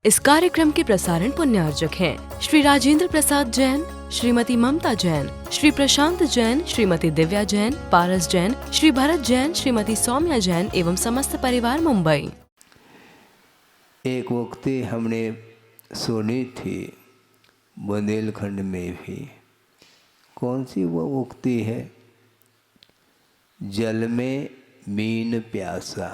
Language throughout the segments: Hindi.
इस कार्यक्रम के प्रसारण पुण्यार्जक हैं श्री राजेंद्र प्रसाद जैन, श्रीमती ममता जैन, श्री प्रशांत जैन, श्रीमती दिव्या जैन, पारस जैन, श्री भरत जैन, श्रीमती सौम्या जैन एवं समस्त परिवार मुंबई। एक उक्ति हमने सुनी थी बुंदेलखंड में भी। कौन सी वो उक्ति है? जल में मीन प्यासा।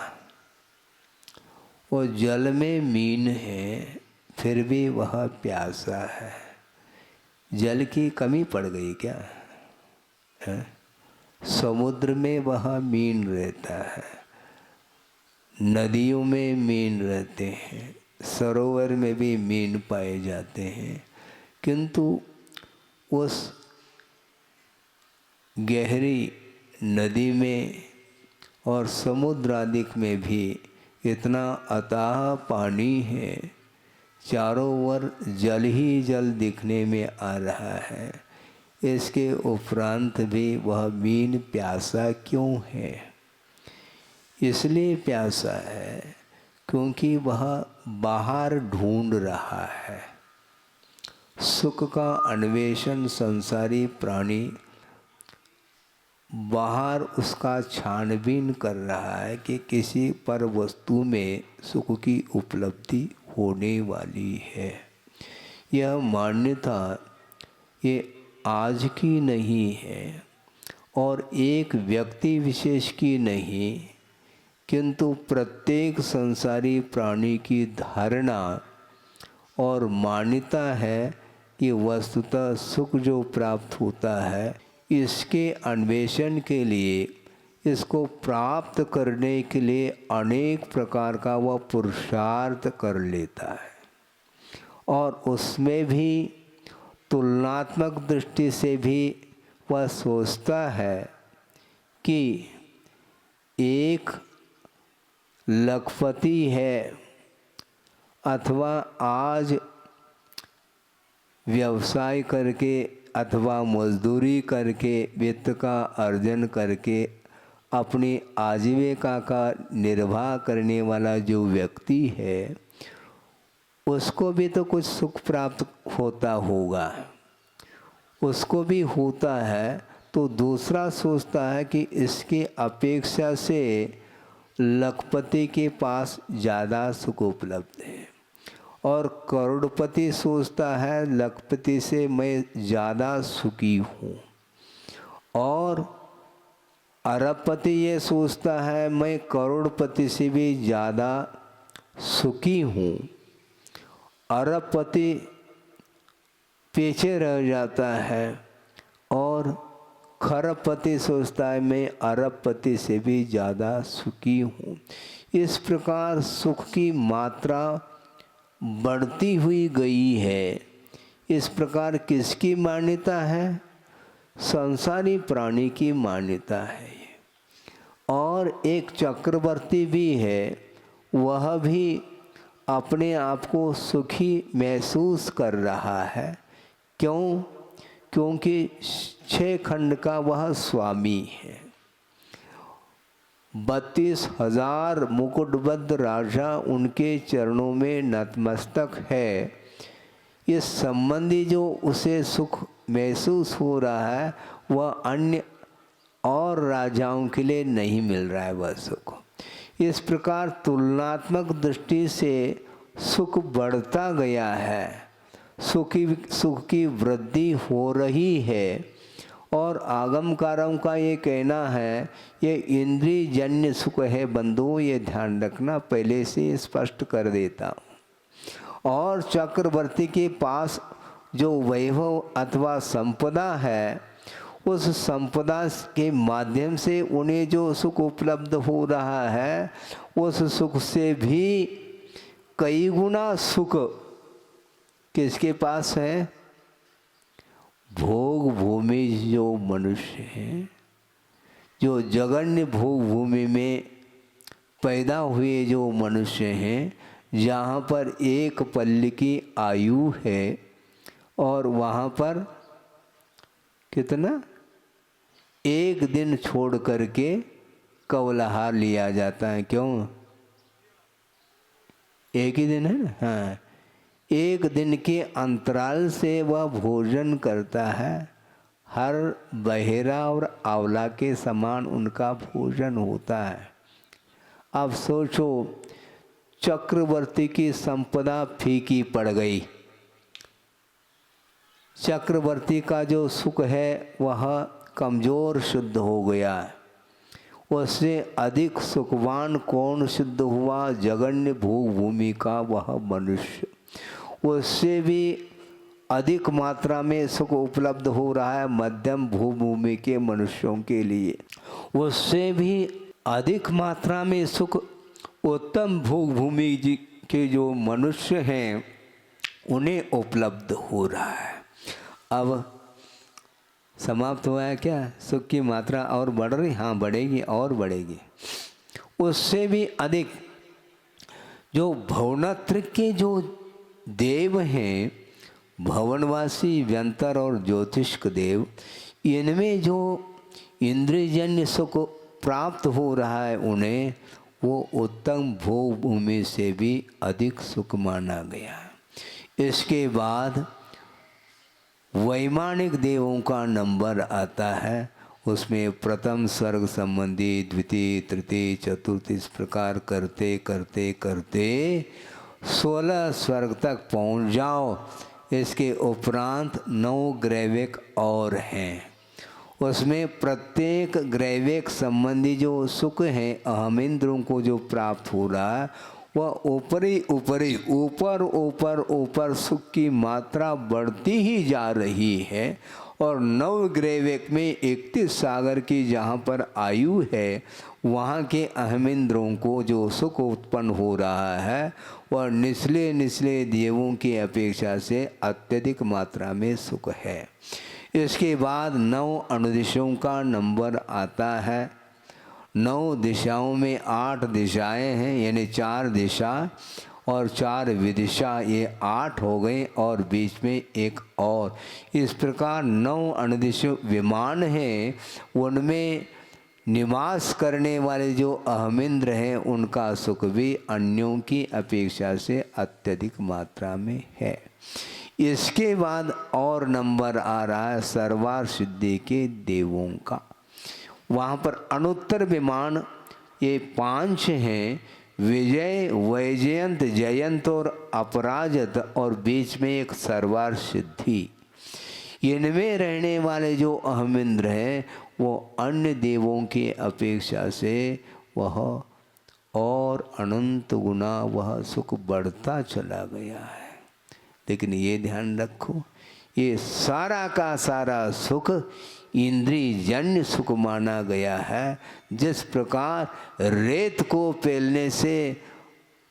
वो जल में मीन है फिर भी वह प्यासा है। जल की कमी पड़ गई क्या है? समुद्र में वह मीन रहता है, नदियों में मीन रहते हैं, सरोवर में भी मीन पाए जाते हैं, किंतु उस गहरी नदी में और समुद्र आदि में भी इतना अथाह पानी है, चारों ओर जल ही जल दिखने में आ रहा है। इसके उपरांत भी वह मीन प्यासा क्यों है? इसलिए प्यासा है क्योंकि वह बाहर ढूंढ रहा है। सुख का अन्वेषण संसारी प्राणी बाहर उसका छानबीन कर रहा है कि किसी पर वस्तु में सुख की उपलब्धि होने वाली है। यह मान्यता ये आज की नहीं है और एक व्यक्ति विशेष की नहीं, किंतु प्रत्येक संसारी प्राणी की धारणा और मान्यता है कि वस्तुतः सुख जो प्राप्त होता है, इसके अन्वेषण के लिए, इसको प्राप्त करने के लिए अनेक प्रकार का वह पुरुषार्थ कर लेता है। और उसमें भी तुलनात्मक दृष्टि से भी वह सोचता है कि एक लखपति है अथवा आज व्यवसाय करके अथवा मजदूरी करके वित्त का अर्जन करके अपनी आजीविका का निर्वाह करने वाला जो व्यक्ति है, उसको भी तो कुछ सुख प्राप्त होता होगा, उसको भी होता है। तो दूसरा सोचता है कि इसकी अपेक्षा से लखपति के पास ज़्यादा सुख उपलब्ध है, और करोड़पति सोचता है लखपति से मैं ज़्यादा सुखी हूँ, और अरबपति ये सोचता है मैं करोड़पति से भी ज़्यादा सुखी हूँ। अरबपति पीछे रह जाता है और खरबपति सोचता है मैं अरबपति से भी ज़्यादा सुखी हूँ। इस प्रकार सुख की मात्रा बढ़ती हुई गई है। इस प्रकार किसकी मान्यता है? संसारी प्राणी की मान्यता है। और एक चक्रवर्ती भी है, वह भी अपने आप को सुखी महसूस कर रहा है। क्यों? क्योंकि 6 खंड का वह स्वामी है। 32,000 मुकुटबद्ध राजा उनके चरणों में नतमस्तक है। इस संबंधी जो उसे सुख महसूस हो रहा है, वह अन्य और राजाओं के लिए नहीं मिल रहा है वह सुख। इस प्रकार तुलनात्मक दृष्टि से सुख बढ़ता गया है, सुख की वृद्धि हो रही है। और आगमकारों का ये कहना है ये इंद्रिय जन्य सुख है बंधु, ये ध्यान रखना, पहले से स्पष्ट कर देता हूँ। और चक्रवर्ती के पास जो वैभव अथवा संपदा है, उस संपदा के माध्यम से उन्हें जो सुख उपलब्ध हो रहा है, उस सुख से भी कई गुना सुख किसके पास है? भोग भूमि जो मनुष्य हैं, जो जगन्य भोग भूमि में पैदा हुए जो मनुष्य हैं, जहाँ पर एक पल की आयु है और वहाँ पर कितना, एक दिन छोड़ करके कवलहार लिया जाता है। क्यों? एक ही दिन है ना। हाँ, एक दिन के अंतराल से वह भोजन करता है। हर बहेरा और आंवला के समान उनका भोजन होता है। अब सोचो, चक्रवर्ती की संपदा फीकी पड़ गई। चक्रवर्ती का जो सुख है वह कमज़ोर सिद्ध हो गया। उससे अधिक सुखवान कौन सिद्ध हुआ? जगन्य भूमि का वह मनुष्य। उससे भी अधिक मात्रा में सुख उपलब्ध हो रहा है मध्यम भूमि के मनुष्यों के लिए। उससे भी अधिक मात्रा में सुख उत्तम भूमि के जो मनुष्य हैं उन्हें उपलब्ध हो रहा है। अब समाप्त हुआ है क्या? सुख की मात्रा और बढ़ रही? हाँ, बढ़ेगी और बढ़ेगी। उससे भी अधिक जो भवनत्र के जो देव हैं, भवनवासी, व्यंतर और ज्योतिष्क देव, इनमें जो इंद्रियजन्य सुख प्राप्त हो रहा है उन्हें, वो उत्तम भूमि से भी अधिक सुख माना गया है। इसके बाद वैमानिक देवों का नंबर आता है। उसमें प्रथम स्वर्ग संबंधी, द्वितीय, तृतीय, चतुर्थ, इस प्रकार करते करते करते 16 स्वर्ग तक पहुंच जाओ। इसके उपरांत 9 ग्रैविक और हैं। उसमें प्रत्येक ग्रैविक संबंधी जो सुख है अहमिंद्रों को जो प्राप्त हो रहा है वह ऊपर ऊपर सुख की मात्रा बढ़ती ही जा रही है। और 9 ग्रैविक में 31 सागर की जहाँ पर आयु है वहाँ के अहमिंद्रों को जो सुख उत्पन्न हो रहा है वह निचले निचले देवों की अपेक्षा से अत्यधिक मात्रा में सुख है। इसके बाद 9 अनुदिशों का नंबर आता है। 9 दिशाओं में 8 दिशाएं हैं, यानी 4 दिशा और 4 विदिशा, ये 8 हो गए और बीच में एक और। इस प्रकार 9 अनुदिश विमान हैं, उनमें निवास करने वाले जो अहमिंद्र हैं उनका सुख भी अन्यों की अपेक्षा से अत्यधिक मात्रा में है। इसके बाद और नंबर आ रहा है सर्वार सिद्धि के देवों का। वहाँ पर अनुत्तर विमान ये 5 हैं, विजय, वैजयंत, जयंत और अपराजित, और बीच में एक सर्वार सिद्धि। इनमें रहने वाले जो अहमिंद्र हैं वो अन्य देवों की अपेक्षा से वह और अनंत गुना वह सुख बढ़ता चला गया है। लेकिन ये ध्यान रखो, ये सारा का सारा सुख इंद्रियजन्य सुख माना गया है। जिस प्रकार रेत को पेलने से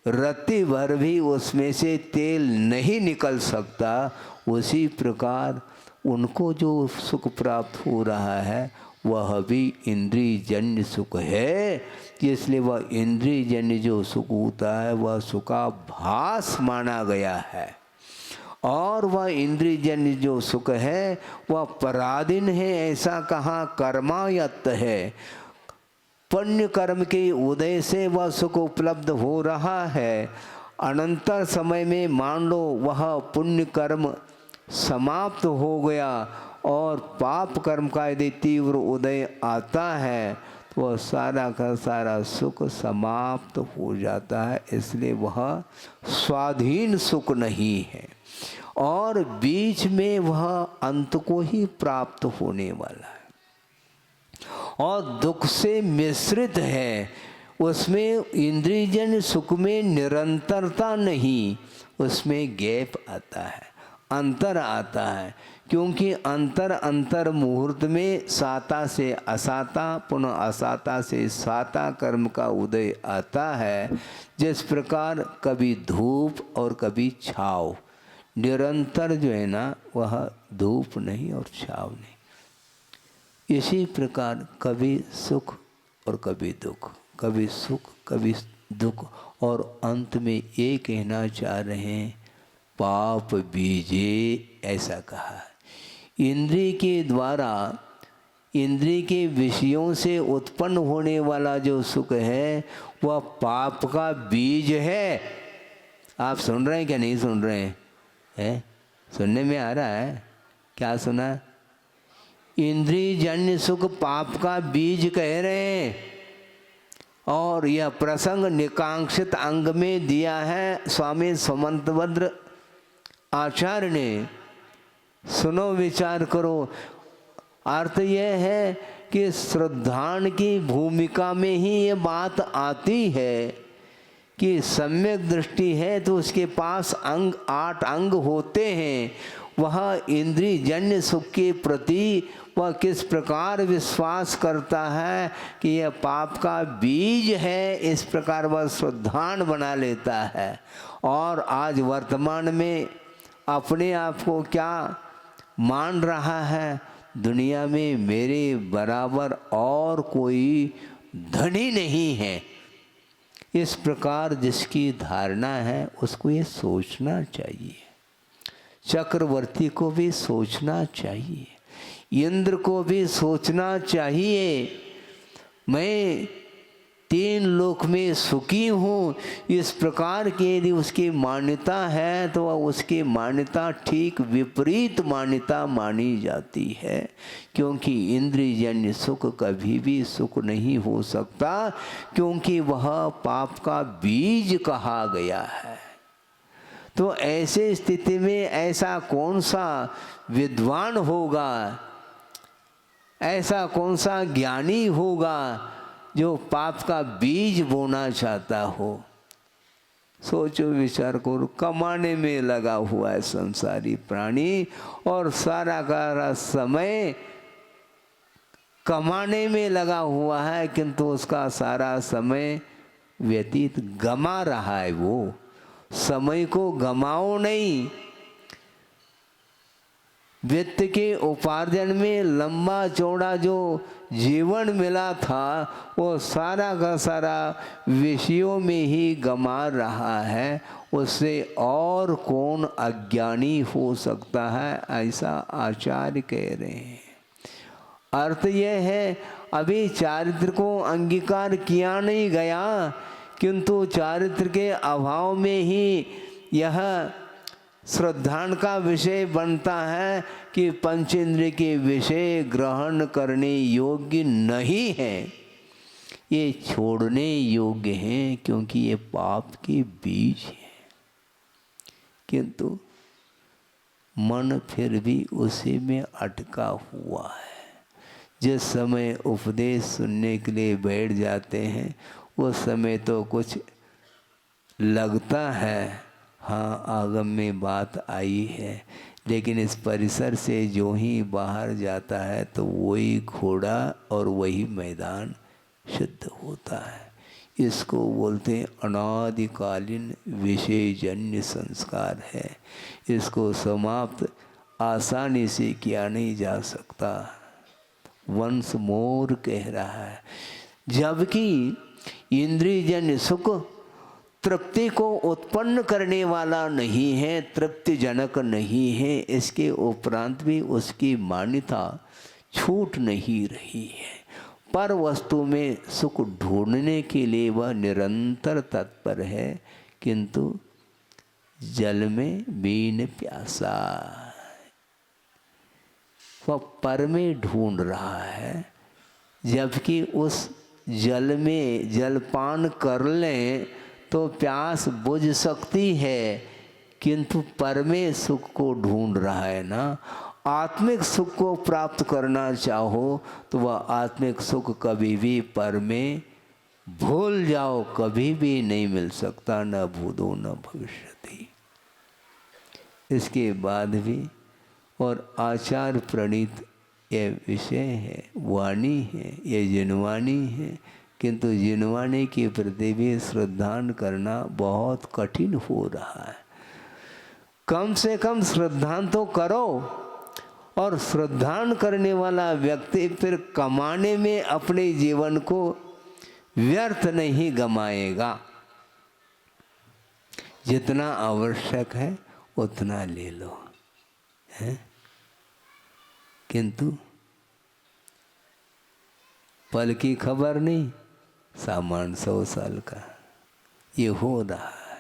रत्ती भर भी उसमें से तेल नहीं निकल सकता, उसी प्रकार उनको जो सुख प्राप्त हो रहा है वह भी इंद्रियजन्य सुख है। इसलिए वह इंद्रियजन्य जो सुख होता है वह सुखाभास माना गया है। और वह इंद्रियजन्य जो सुख है वह पराधीन है, ऐसा कहा कर्मायत्त है। पुण्य कर्म के उदय से वह सुख उपलब्ध हो रहा है। अनंतर समय में मान लो वह पुण्य कर्म समाप्त हो गया और पाप कर्म का यदि तीव्र उदय आता है तो वह सारा का सारा सुख समाप्त हो जाता है। इसलिए वह स्वाधीन सुख नहीं है और बीच में वह अंत को ही प्राप्त होने वाला है और दुख से मिश्रित है। उसमें इंद्रियजन्य सुख में निरंतरता नहीं, उसमें गैप आता है, अंतर आता है। क्योंकि अंतर मुहूर्त में साता से असाता, पुनः असाता से साता कर्म का उदय आता है। जिस प्रकार कभी धूप और कभी छाव, निरंतर जो है ना वह धूप नहीं और छाव नहीं। इसी प्रकार कभी सुख और कभी दुख, कभी सुख कभी दुख, और अंत में ये कहना चाह रहे हैं पाप बीजे, ऐसा कहा है। इंद्रिय के द्वारा, इंद्रिय के विषयों से उत्पन्न होने वाला जो सुख है वह पाप का बीज है। आप सुन रहे हैं क्या नहीं सुन रहे हैं? है? सुनने में आ रहा है? क्या सुना? इंद्रिय जन्य सुख पाप का बीज कह रहे हैं, और यह प्रसंग निकांक्षित अंग में दिया है स्वामी सुमंतभद्र आचार्य ने। सुनो, विचार करो। अर्थ यह है कि श्रद्धान की भूमिका में ही ये बात आती है कि सम्यक दृष्टि है तो उसके पास 8 अंग होते हैं। वह इंद्रिय जन्य सुख के प्रति वह किस प्रकार विश्वास करता है कि यह पाप का बीज है, इस प्रकार वह श्रद्धान बना लेता है। और आज वर्तमान में अपने आप को क्या मान रहा है? दुनिया में मेरे बराबर और कोई धनी नहीं है। इस प्रकार जिसकी धारणा है उसको ये सोचना चाहिए। चक्रवर्ती को भी सोचना चाहिए, इंद्र को भी सोचना चाहिए, मैं 3 लोक में सुखी हूँ। इस प्रकार की यदि उसकी मान्यता है तो वह उसकी मान्यता ठीक विपरीत मान्यता मानी जाती है, क्योंकि इंद्रियजन्य सुख कभी भी सुख नहीं हो सकता, क्योंकि वह पाप का बीज कहा गया है। तो ऐसे स्थिति में ऐसा कौन सा विद्वान होगा, ऐसा कौन सा ज्ञानी होगा जो पाप का बीज बोना चाहता हो? सोचो, विचार करो। कमाने में लगा हुआ है संसारी प्राणी, और सारा का समय कमाने में लगा हुआ है, किंतु उसका सारा समय व्यतीत गमा रहा है। वो समय को गमाओ नहीं। वित्त के उपार्जन में लंबा चौड़ा जो जीवन मिला था वो सारा का सारा विषयों में ही गमा रहा है। उससे और कौन अज्ञानी हो सकता है, ऐसा आचार्य कह रहे हैं। अर्थ यह है, अभी चारित्र को अंगीकार किया नहीं गया, किंतु चारित्र के अभाव में ही यह श्रद्धान का विषय बनता है कि पंचेंद्रिय के विषय ग्रहण करने योग्य नहीं है, ये छोड़ने योग्य हैं, क्योंकि ये पाप के बीज हैं। किंतु मन फिर भी उसी में अटका हुआ है। जिस समय उपदेश सुनने के लिए बैठ जाते हैं उस समय तो कुछ लगता है, हाँ आगम में बात आई है, लेकिन इस परिसर से जो ही बाहर जाता है तो वही घोड़ा और वही मैदान शुद्ध होता है। इसको बोलते हैं अनादिकालीन विषयजन्य संस्कार है। इसको समाप्त आसानी से किया नहीं जा सकता। वंस मोर कह रहा है, जबकि इंद्रियजन्य सुख तृप्ति को उत्पन्न करने वाला नहीं है, तृप्तिजनक नहीं है, इसके उपरांत भी उसकी मान्यता छूट नहीं रही है। पर वस्तु में सुख ढूंढने के लिए वह निरंतर तत्पर है, किंतु जल में बीन प्यासा, वह पर में ढूंढ रहा है। जबकि उस जल में जलपान कर लें तो प्यास बुझ सकती है, किंतु पर में सुख को ढूंढ रहा है ना। आत्मिक सुख को प्राप्त करना चाहो तो वह आत्मिक सुख कभी भी पर में भूल जाओ, कभी भी नहीं मिल सकता, न भूतो न भविष्यति। इसके बाद भी और आचार प्रणीत ये विषय है, वाणी है, ये जिनवाणी है, किंतु जिनवाणी के प्रति भी श्रद्धान करना बहुत कठिन हो रहा है। कम से कम श्रद्धान तो करो, और श्रद्धान करने वाला व्यक्ति फिर कमाने में अपने जीवन को व्यर्थ नहीं गमाएगा। जितना आवश्यक है उतना ले लो, है? किंतु पल की खबर नहीं, सामान 100 साल का ये हो रहा है।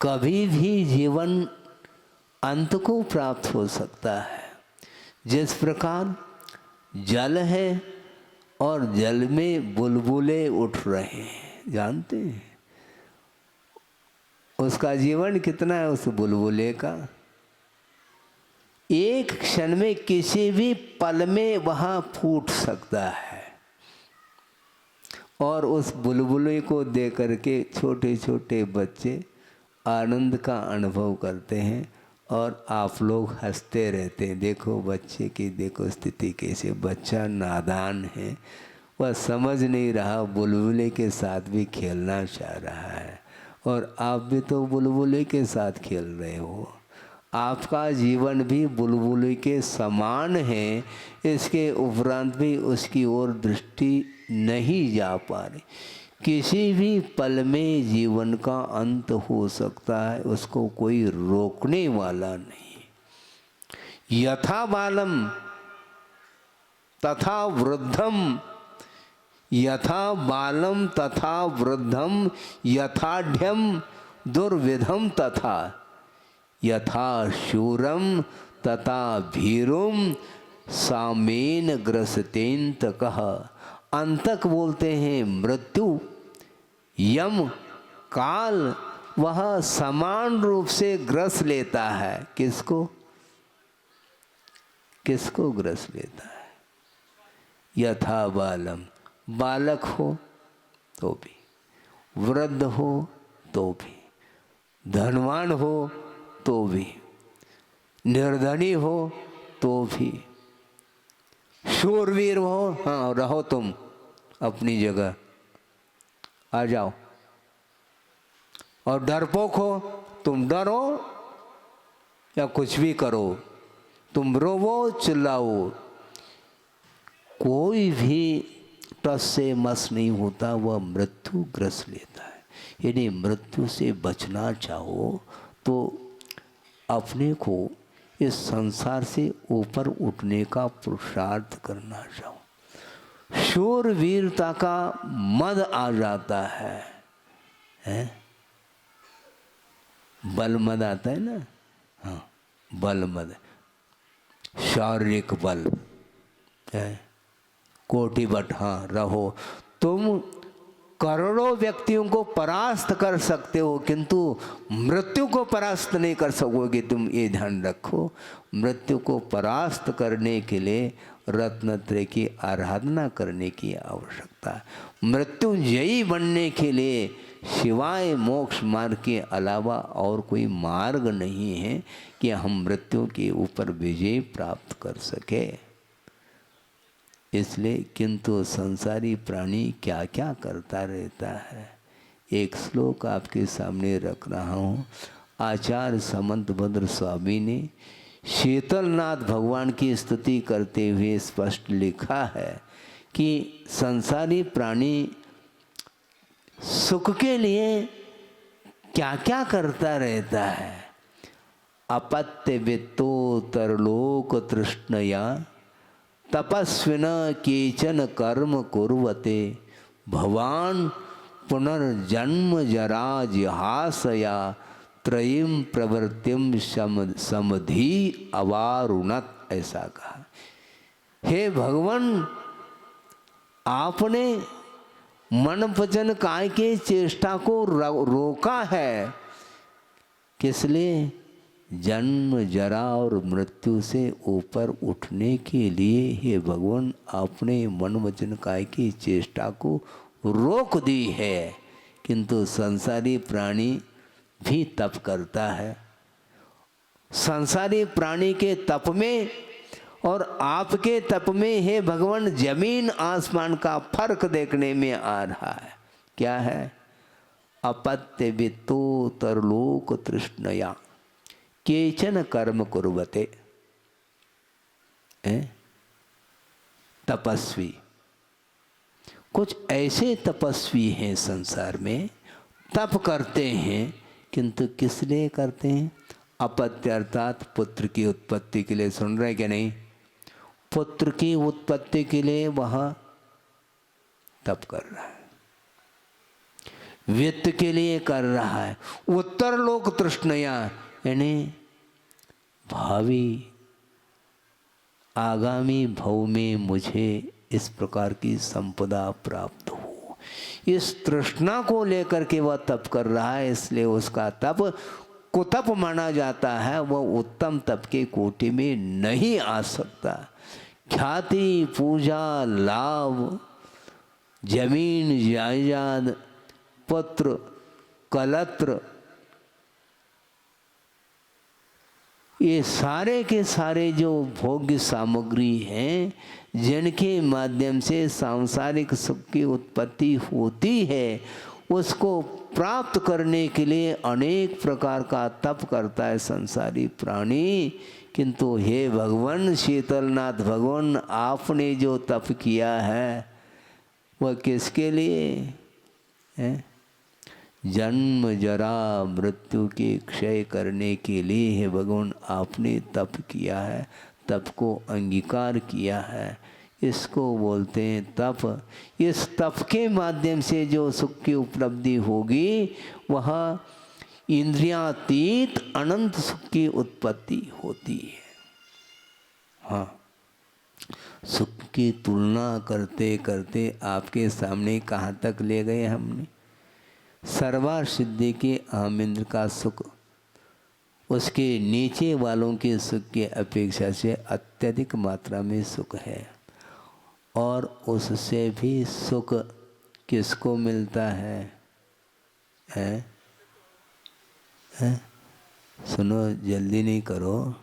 कभी भी जीवन अंत को प्राप्त हो सकता है। जिस प्रकार जल है और जल में बुलबुले उठ रहे हैं, जानते हैं उसका जीवन कितना है उस बुलबुले का। एक क्षण में किसी भी पल में वहाँ फूट सकता है। और उस बुलबुले को देख करके छोटे छोटे बच्चे आनंद का अनुभव करते हैं और आप लोग हंसते रहते हैं। देखो बच्चे की देखो स्थिति कैसे, बच्चा नादान है, वह समझ नहीं रहा, बुलबुले के साथ भी खेलना चाह रहा है। और आप भी तो बुलबुले के साथ खेल रहे हो। आपका जीवन भी बुलबुले के समान है, इसके उपरांत भी उसकी ओर दृष्टि नहीं जा पा रही। किसी भी पल में जीवन का अंत हो सकता है, उसको कोई रोकने वाला नहीं। यथा बालम तथा वृद्धम, यथा बालम तथा वृद्धम, यथाढ़यम दुर्विधम तथा, यथा शूरम तथा भीरुम सामेन ग्रसतेंत कह। अंतक बोलते हैं मृत्यु, यम काल, वह समान रूप से ग्रस लेता है। किसको किसको ग्रस लेता है? यथा बालम, बालक हो तो भी, वृद्ध हो तो भी, धनवान हो तो भी, निर्धनी हो तो भी, शूरवीर हो, हाँ रहो तुम अपनी जगह, आ जाओ। और डरपोक हो, तुम डरो या कुछ भी करो, तुम रोवो चिल्लाओ, कोई भी टस से मस नहीं होता, वह मृत्यु ग्रस लेता है। यदि मृत्यु से बचना चाहो तो अपने को इस संसार से ऊपर उठने का पुरुषार्थ करना चाहो। शूरवीरता का मद आ जाता है? बल मद आता है ना, हाँ बल मद, शारीरिक बल है, कोटि बट, हाँ रहो। तुम करोड़ों व्यक्तियों को परास्त कर सकते हो, किंतु मृत्यु को परास्त नहीं कर सकोगे। तुम ये ध्यान रखो, मृत्यु को परास्त करने के लिए रत्नत्रय की आराधना करने की आवश्यकता है। मृत्युंजयी बनने के लिए शिवाय मोक्ष मार्ग के अलावा और कोई मार्ग नहीं है कि हम मृत्यु के ऊपर विजय प्राप्त कर सके। इसलिए किंतु संसारी प्राणी क्या क्या करता रहता है। एक श्लोक आपके सामने रख रहा हूँ। आचार्य समंतभद्र स्वामी ने शीतलनाथ भगवान की स्तुति करते हुए स्पष्ट लिखा है कि संसारी प्राणी सुख के लिए क्या क्या करता रहता है। अपत्य वित्तो तरलोक तृष्णया तपस्विन केचन कर्म कुर्वते भवान पुनर्जन्म जरा जिहासया त्रयीम प्रवृत्तिम समधि अवारुणत। ऐसा कहा। हे भगवान, आपने मन वचन काय के चेष्टा को रोका है। किस लिए? जन्म जरा और मृत्यु से ऊपर उठने के लिए। हे भगवान, आपने मन वचन काय की चेष्टा को रोक दी है। किंतु संसारी प्राणी भी तप करता है। संसारी प्राणी के तप में और आपके तप में, हे भगवान, जमीन आसमान का फर्क देखने में आ रहा है। क्या है? अपत्य वित्तो तरलोक तृष्णया केचन कर्म कुर्वते। तपस्वी, कुछ ऐसे तपस्वी हैं संसार में, तप करते हैं, किंतु किस लिए करते हैं? अपत्य अर्थात पुत्र की उत्पत्ति के लिए। सुन रहे क्या नहीं? पुत्र की उत्पत्ति के लिए वह तप कर रहा है, वित्त के लिए कर रहा है। उत्तर लोक तृष्णया, यानी भावी आगामी भव में मुझे इस प्रकार की संपदा प्राप्त हो। इस तृष्णा को लेकर के वह तप कर रहा है, इसलिए उसका तप कुतप माना जाता है, वह उत्तम तप के कोटि में नहीं आ सकता। ख्याति, पूजा, लाभ, जमीन जायदाद, पुत्र, कलत्र, ये सारे के सारे जो भोग्य सामग्री हैं, जिनके माध्यम से सांसारिक सुख की उत्पत्ति होती है, उसको प्राप्त करने के लिए अनेक प्रकार का तप करता है संसारी प्राणी। किंतु हे भगवान शीतलनाथ भगवान, आपने जो तप किया है वह किसके लिए है? जन्म जरा मृत्यु के क्षय करने के लिए है भगवान, आपने तप किया है, तप को अंगीकार किया है, इसको बोलते हैं तप। इस तप के माध्यम से जो सुख की उपलब्धि होगी वह इंद्रियातीत अनंत सुख की उत्पत्ति होती है। हाँ, सुख की तुलना करते करते आपके सामने कहाँ तक ले गए हमने? सर्वा सिद्धि के अहमिंद्र का सुख उसके नीचे वालों के सुख की अपेक्षा से अत्यधिक मात्रा में सुख है, और उससे भी सुख किसको मिलता है? हैं? हैं? सुनो, जल्दी नहीं करो।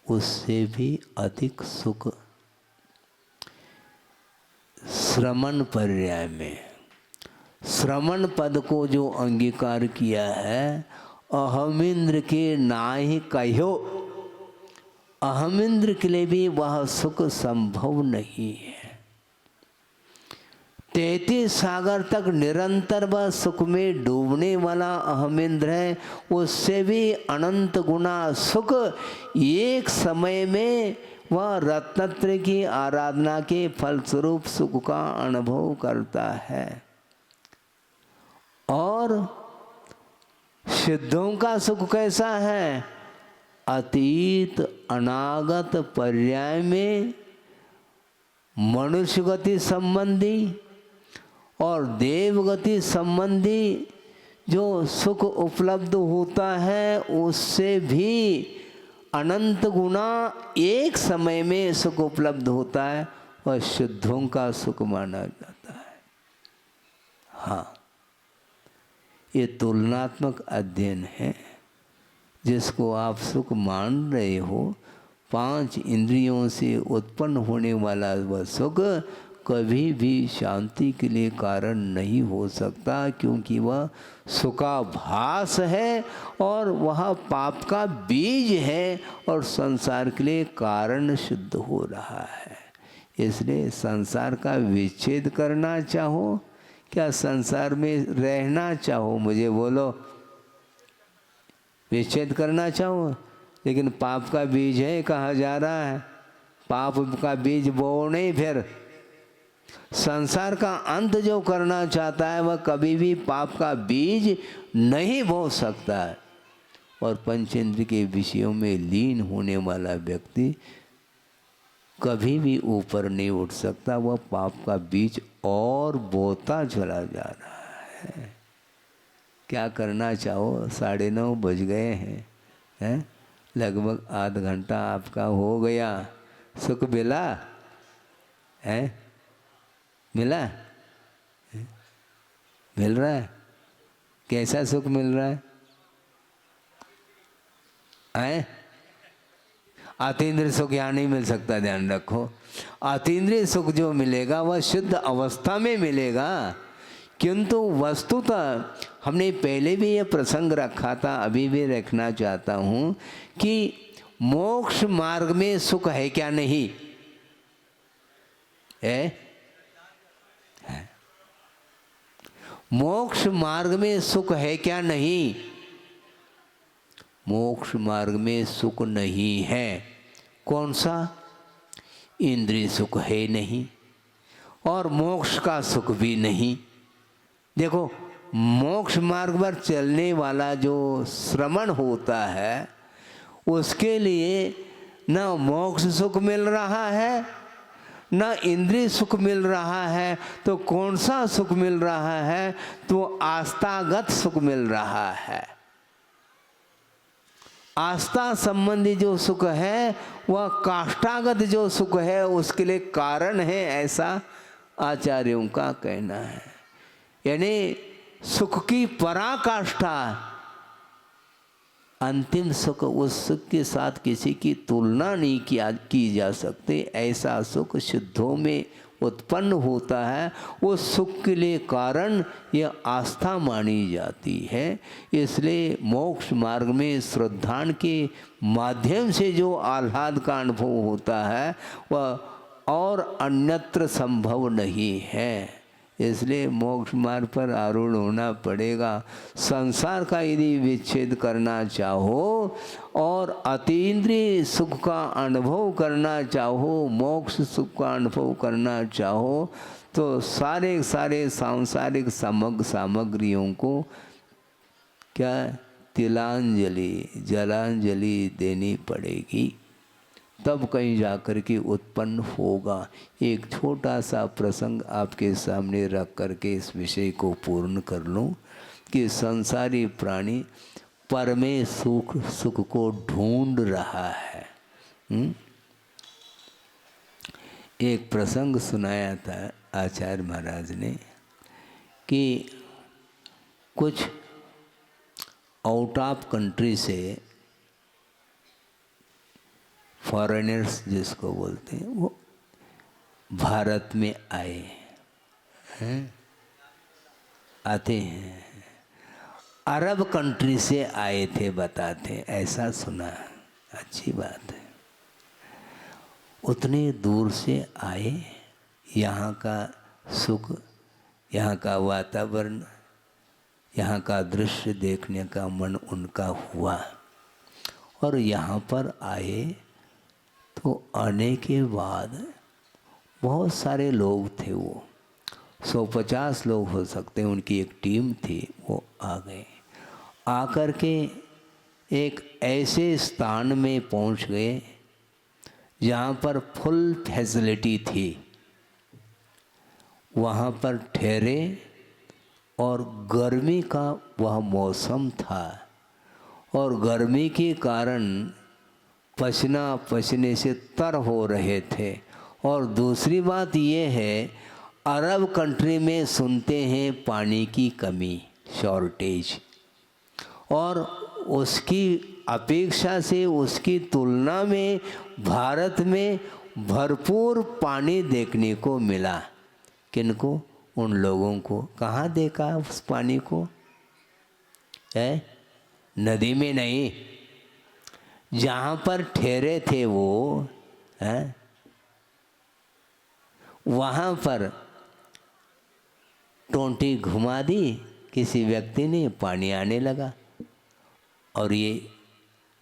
उससे भी अधिक सुख श्रमण पर्याय में, श्रमण पद को जो अंगीकार किया है, अहमिंद्र के नाहि कहो, अहमिंद्र के लिए भी वह सुख संभव नहीं है। 33 सागर तक निरंतर वह सुख में डूबने वाला अहमिंद्र है, उससे भी अनंत गुना सुख एक समय में वह रत्नत्र की आराधना के फलस्वरूप सुख का अनुभव करता है। और सिद्धों का सुख कैसा है? अतीत अनागत पर्याय में मनुष्य गति संबंधी और देवगति संबंधी जो सुख उपलब्ध होता है, उससे भी अनंत गुना एक समय में सुख उपलब्ध होता है, वह शुद्धों का सुख माना जाता है। हाँ, ये तुलनात्मक अध्ययन है जिसको आप सुख मान रहे हो। 5 इंद्रियों से उत्पन्न होने वाला वह सुख कभी भी शांति के लिए कारण नहीं हो सकता, क्योंकि वह सुखाभास है और वह पाप का बीज है और संसार के लिए कारण सिद्ध हो रहा है। इसलिए संसार का विच्छेद करना चाहो क्या संसार में रहना चाहो? मुझे बोलो, विच्छेद करना चाहो? लेकिन पाप का बीज है, कहा जा रहा है पाप का बीज बो नहीं। फिर संसार का अंत जो करना चाहता है वह कभी भी पाप का बीज नहीं बो सकता है। और पंचेंद्र के विषयों में लीन होने वाला व्यक्ति कभी भी ऊपर नहीं उठ सकता, वह पाप का बीज और बोता चला जा रहा है। क्या करना चाहो? 9:30 बज गए हैं, लगभग आध घंटा आपका हो गया। सुख मिला है? मिला? मिल रहा है? कैसा सुख मिल रहा है? अतीन्द्रिय सुख यहाँ नहीं मिल सकता, ध्यान रखो। अतीन्द्रिय सुख जो मिलेगा वह शुद्ध अवस्था में मिलेगा, किंतु वस्तुतः हमने पहले भी यह प्रसंग रखा था, अभी भी रखना चाहता हूँ कि मोक्ष मार्ग में सुख है क्या? नहीं है? मोक्ष मार्ग में सुख है क्या? नहीं। मोक्ष मार्ग में सुख नहीं है। कौन सा? इंद्रिय सुख है नहीं, और मोक्ष का सुख भी नहीं। देखो, मोक्ष मार्ग पर चलने वाला जो श्रमण होता है उसके लिए न मोक्ष सुख मिल रहा है, न इंद्रिय सुख मिल रहा है, तो कौन सा सुख मिल रहा है? तो आस्थागत सुख मिल रहा है। आस्था संबंधी जो सुख है वह काष्ठागत जो सुख है उसके लिए कारण है, ऐसा आचार्यों का कहना है। यानी सुख की पराकाष्ठा, अंतिम सुख, उस सुख के साथ किसी की तुलना नहीं की जा सकती। ऐसा सुख सिद्धों में उत्पन्न होता है। उस सुख के लिए कारण यह आस्था मानी जाती है। इसलिए मोक्ष मार्ग में श्रद्धान के माध्यम से जो आह्लाद का अनुभव होता है वह और अन्यत्र संभव नहीं है। इसलिए मोक्ष मार्ग पर आरूढ़ होना पड़ेगा। संसार का यदि विच्छेद करना चाहो और अतीन्द्रिय सुख का अनुभव करना चाहो, मोक्ष सुख का अनुभव करना चाहो, तो सारे सांसारिक सामग्रियों को क्या तिलांजलि, जलांजलि देनी पड़ेगी, तब कहीं जाकर के उत्पन्न होगा। एक छोटा सा प्रसंग आपके सामने रख करके इस विषय को पूर्ण कर लूं कि संसारी प्राणी परमे सुख को ढूंढ रहा है। एक प्रसंग सुनाया था आचार्य महाराज ने कि कुछ आउट ऑफ कंट्री से फॉरेनर्स जिसको बोलते हैं, वो भारत में आए हैं, आते हैं। अरब कंट्री से आए थे बताते, ऐसा सुना। अच्छी बात है। उतने दूर से आए, यहाँ का सुख, यहाँ का वातावरण, यहाँ का दृश्य देखने का मन उनका हुआ और यहाँ पर आए तो आने के बाद बहुत सारे लोग थे, वो 150 लोग हो सकते हैं, उनकी एक टीम थी। वो आ गए, आकर के एक ऐसे स्थान में पहुंच गए जहाँ पर फुल फैसिलिटी थी। वहाँ पर ठहरे और गर्मी का वह मौसम था और गर्मी के कारण पसीना पसीने से तर हो रहे थे। और दूसरी बात ये है, अरब कंट्री में सुनते हैं पानी की कमी, शॉर्टेज, और उसकी अपेक्षा से, उसकी तुलना में भारत में भरपूर पानी देखने को मिला। किनको? उन लोगों को। कहाँ देखा उस पानी को? है नदी में नहीं, जहाँ पर ठहरे थे वो है, वहाँ पर टोंटी घुमा दी किसी व्यक्ति ने, पानी आने लगा और ये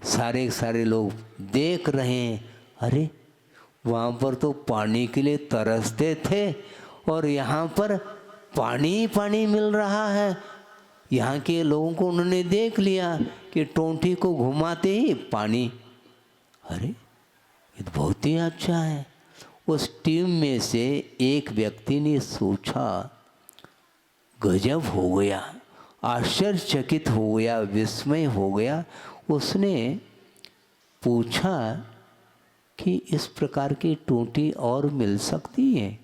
सारे लोग देख रहे हैं। अरे वहाँ पर तो पानी के लिए तरसते थे और यहाँ पर पानी ही पानी मिल रहा है। यहाँ के लोगों को उन्होंने देख लिया कि टोंटी को घुमाते ही पानी। अरे ये तो बहुत ही अच्छा है। उस टीम में से एक व्यक्ति ने सोचा, गजब हो गया, आश्चर्यचकित हो गया, विस्मय हो गया। उसने पूछा कि इस प्रकार की टोंटी और मिल सकती है?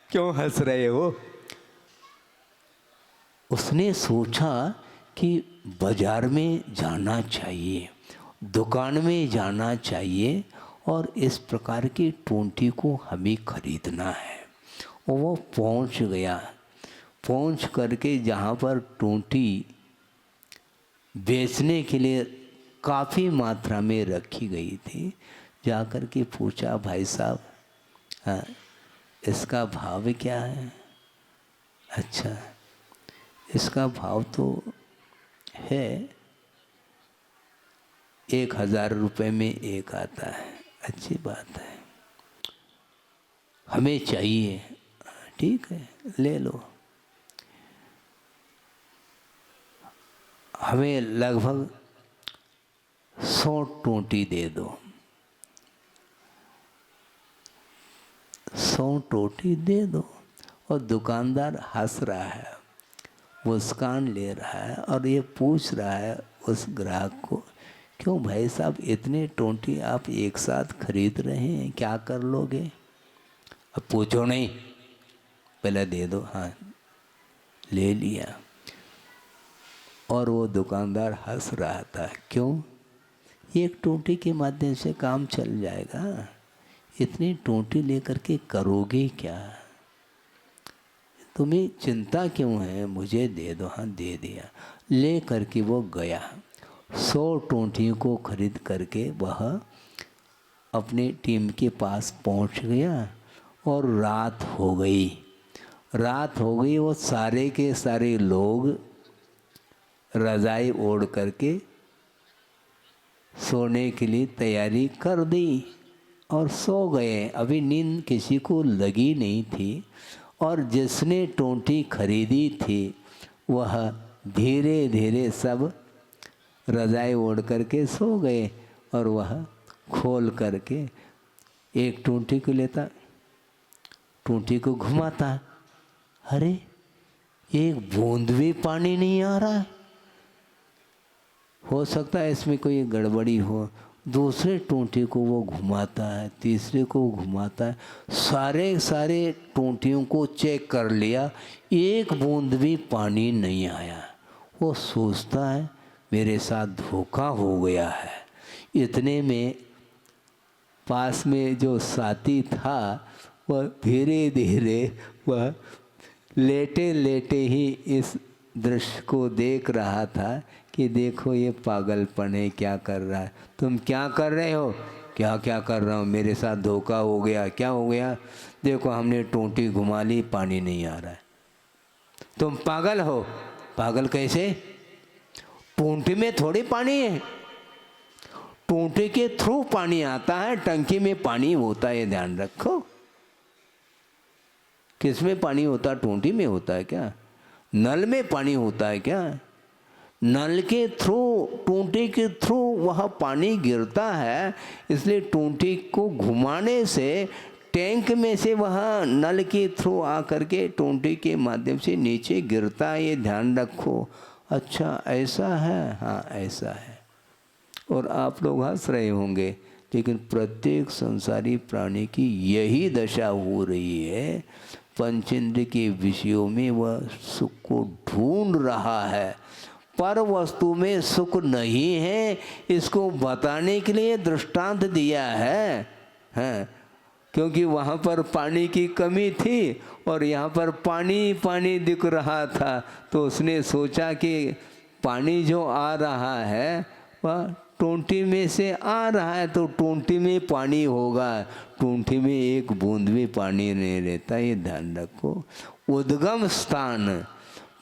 क्यों हंस रहे हो? उसने सोचा कि बाजार में जाना चाहिए, दुकान में जाना चाहिए और इस प्रकार की टोंटी को हमें खरीदना है। और वो पहुंच गया। पहुंच करके जहाँ पर टोंटी बेचने के लिए काफ़ी मात्रा में रखी गई थी, जा कर के पूछा, भाई साहब, हाँ, इसका भाव क्या है? अच्छा, इसका भाव तो है 1000 रुपये में एक आता है। अच्छी बात है, हमें चाहिए। ठीक है, ले लो। हमें लगभग 100 टोंटी दे दो। 100 टोंटी दे दो। और दुकानदार हंस रहा है, मुस्कान ले रहा है और ये पूछ रहा है उस ग्राहक को, क्यों भाई साहब इतने टोंटी आप एक साथ खरीद रहे हैं, क्या कर लोगे? अब पूछो नहीं, पहले दे दो। हाँ, ले लिया। और वो दुकानदार हंस रहा था, क्यों? एक टोंटी के माध्यम से काम चल जाएगा, इतनी टोंटी लेकर के करोगे क्या? तुम्हें चिंता क्यों है? मुझे दे दो। हाँ, दे दिया। ले करके वो गया, 100 टोंटियों को खरीद करके वह अपनी टीम के पास पहुंच गया। और रात हो गई। रात हो गई, वो सारे के सारे लोग रज़ाई ओढ़ करके सोने के लिए तैयारी कर दी और सो गए। अभी नींद किसी को लगी नहीं थी। और जिसने टोंटी खरीदी थी वह धीरे धीरे सब रज़ाई ओढ़ करके सो गए। और वह खोल करके एक टोंटी को लेता, टोंटी को घुमाता, अरे एक बूंद भी पानी नहीं आ रहा है। हो सकता है इसमें कोई गड़बड़ी हो। दूसरे टोंटी को वो घुमाता है, तीसरे को घुमाता है, सारे टोंटियों को चेक कर लिया, एक बूंद भी पानी नहीं आया। वो सोचता है मेरे साथ धोखा हो गया है। इतने में पास में जो साथी था वह धीरे धीरे वह लेटे लेटे ही इस दृश्य को देख रहा था कि देखो ये पागलपन है, क्या कर रहा है। तुम क्या कर रहे हो? क्या क्या कर रहा हूँ, मेरे साथ धोखा हो गया। क्या हो गया? देखो हमने टोंटी घुमा ली, पानी नहीं आ रहा है। तुम पागल हो। पागल कैसे? टोंटी में थोड़ी पानी है, टोंटी के थ्रू पानी आता है, टंकी में पानी होता है, ध्यान रखो। किस में पानी होता है? टोंटी में होता है क्या? नल में पानी होता है क्या? नल के थ्रू, टोंटी के थ्रू वह पानी गिरता है। इसलिए टोंटी को घुमाने से टैंक में से वह नल के थ्रू आकर के टोंटी के माध्यम से नीचे गिरता है, ये ध्यान रखो। अच्छा ऐसा है? हाँ ऐसा है। और आप लोग हंस रहे होंगे, लेकिन प्रत्येक संसारी प्राणी की यही दशा हो रही है। पंचेंद्र के विषयों में वह सुख को ढूंढ रहा है, पर वस्तु में सुख नहीं है। इसको बताने के लिए दृष्टांत दिया है, क्योंकि वहाँ पर पानी की कमी थी और यहाँ पर पानी पानी दिख रहा था। तो उसने सोचा कि पानी जो आ रहा है वह टोंटी में से आ रहा है, तो टोंटी में पानी होगा। टोंटी में एक बूंद भी पानी नहीं रहता, ये ध्यान रखो। उद्गम स्थान,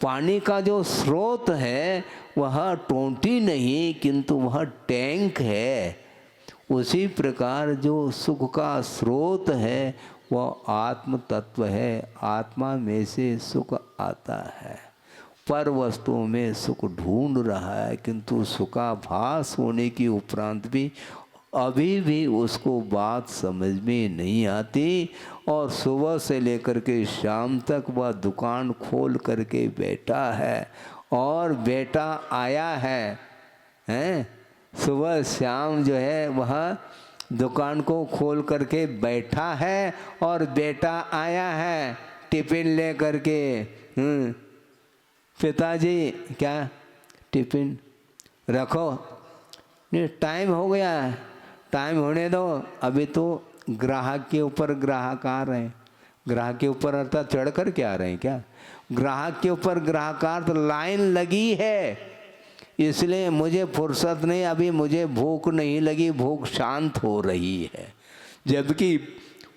पानी का जो स्रोत है वह टोंटी नहीं किंतु वह टैंक है। उसी प्रकार जो सुख का स्रोत है वह आत्म तत्व है। आत्मा में से सुख आता है, पर वस्तुओं में सुख ढूंढ रहा है, किंतु सुखाभास होने के उपरांत भी अभी भी उसको बात समझ में नहीं आती। और सुबह से लेकर के शाम तक वह दुकान खोल करके बैठा है। और बेटा आया है, सुबह शाम जो है वह दुकान को खोल करके बैठा है और बेटा आया है टिफिन ले करके। पिताजी क्या टिफिन रखो, नहीं टाइम हो गया है, टाइम होने दो। अभी तो ग्राहक के ऊपर ग्राहक आ रहे हैं, ग्राहक के ऊपर अर्थात चढ़ कर के आ रहे हैं क्या? ग्राहक के ऊपर ग्राहकार्थ लाइन लगी है, इसलिए मुझे फुर्सत नहीं, अभी मुझे भूख नहीं लगी, भूख शांत हो रही है। जबकि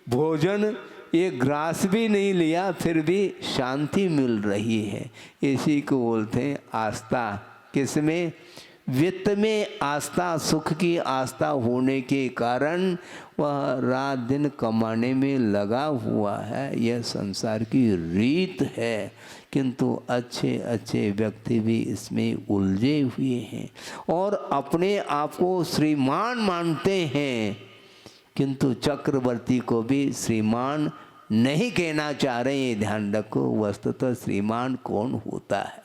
भोजन एक ग्रास भी नहीं लिया फिर भी शांति मिल रही है। इसी को बोलते हैं आस्था। किसमें? वित्त में आस्था, सुख की आस्था होने के कारण वह रात दिन कमाने में लगा हुआ है। यह संसार की रीत है, किंतु अच्छे अच्छे व्यक्ति भी इसमें उलझे हुए हैं और अपने आप को श्रीमान मानते हैं, किंतु चक्रवर्ती को भी श्रीमान नहीं कहना चाह रहे हैं। ध्यान रखो, वस्तुतः श्रीमान कौन होता है?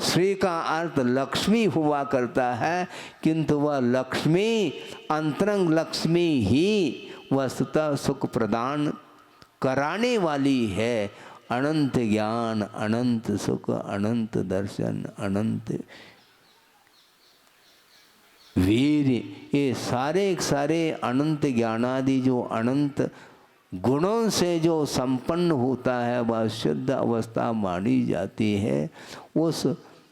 श्री का अर्थ लक्ष्मी हुआ करता है, किंतु वह लक्ष्मी, अंतरंग लक्ष्मी ही वस्तुतः सुख प्रदान कराने वाली है। अनंत ज्ञान, अनंत सुख, अनंत दर्शन, अनंत वीर, ये सारे अनंत ज्ञानादि जो अनंत गुणों से जो संपन्न होता है वह शुद्ध अवस्था मानी जाती है। उस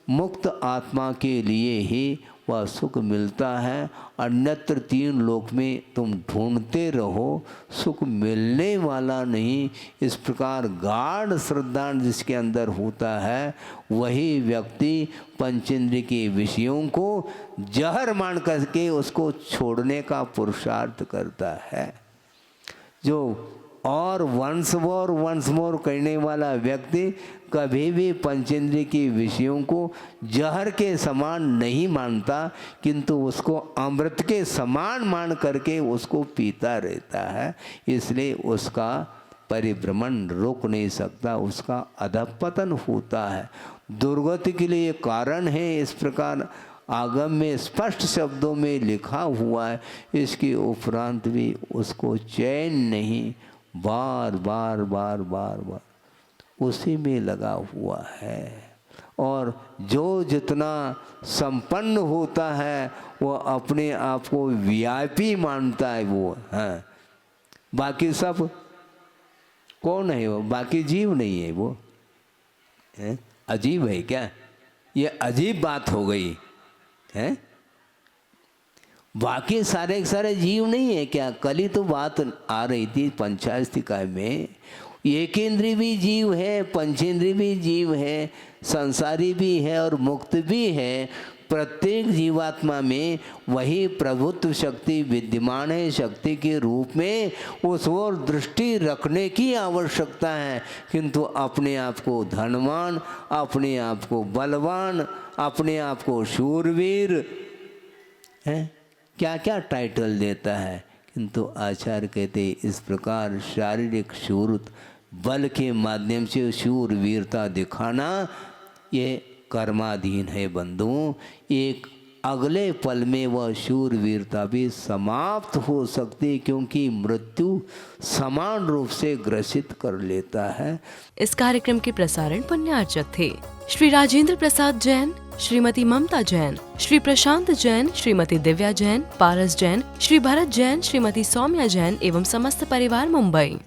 मुक्त आत्मा के लिए ही वह सुख मिलता है। अन्यत्र तीन लोक में तुम ढूंढते रहो, सुख मिलने वाला नहीं। इस प्रकार गाढ़ श्रद्धा जिसके अंदर होता है वही व्यक्ति पंचेंद्रिय के विषयों को जहर मान करके उसको छोड़ने का पुरुषार्थ करता है। जो और वंस मोर करने वाला व्यक्ति कभी भी पंचेंद्रिय के विषयों को जहर के समान नहीं मानता, किंतु उसको अमृत के समान मान करके उसको पीता रहता है। इसलिए उसका परिभ्रमण रोक नहीं सकता, उसका अधपतन होता है, दुर्गति के लिए कारण है। इस प्रकार आगम में स्पष्ट शब्दों में लिखा हुआ है। इसके उपरांत भी उसको चैन नहीं, बार बार उसी में लगा हुआ है। और जो जितना संपन्न होता है वो अपने आप को वीआईपी मानता है वो है। बाकी सब कौन है? वो बाकी जीव नहीं है, वो है? अजीब है क्या? ये अजीब बात हो गई है। बाकी सारे जीव नहीं है क्या? कल ही तो बात आ रही थी पंचायतिका में, एकेंद्रीय भी जीव है, पंचेंद्रीय भी जीव है, संसारी भी है और मुक्त भी है। प्रत्येक जीवात्मा में वही प्रभुत्व शक्ति विद्यमान है। शक्ति के रूप में उस ओर दृष्टि रखने की आवश्यकता है, किंतु अपने आप को धनवान, अपने आप को बलवान, अपने आप को शूरवीर है, क्या क्या टाइटल देता है। किंतु आचार्य कहते इस प्रकार शारीरिक शूरत बल के माध्यम से शूरवीरता दिखाना ये कर्माधीन है बंधुओं। एक अगले पल में वह शूरवीरता भी समाप्त हो सकती, क्योंकि मृत्यु समान रूप से ग्रसित कर लेता है। इस कार्यक्रम के प्रसारण पुण्यार्चक थे श्री राजेंद्र प्रसाद जैन, श्रीमती ममता जैन, श्री प्रशांत जैन, श्रीमती दिव्या जैन, पारस जैन, श्री भरत जैन, श्रीमती सौम्या जैन एवं समस्त परिवार मुंबई।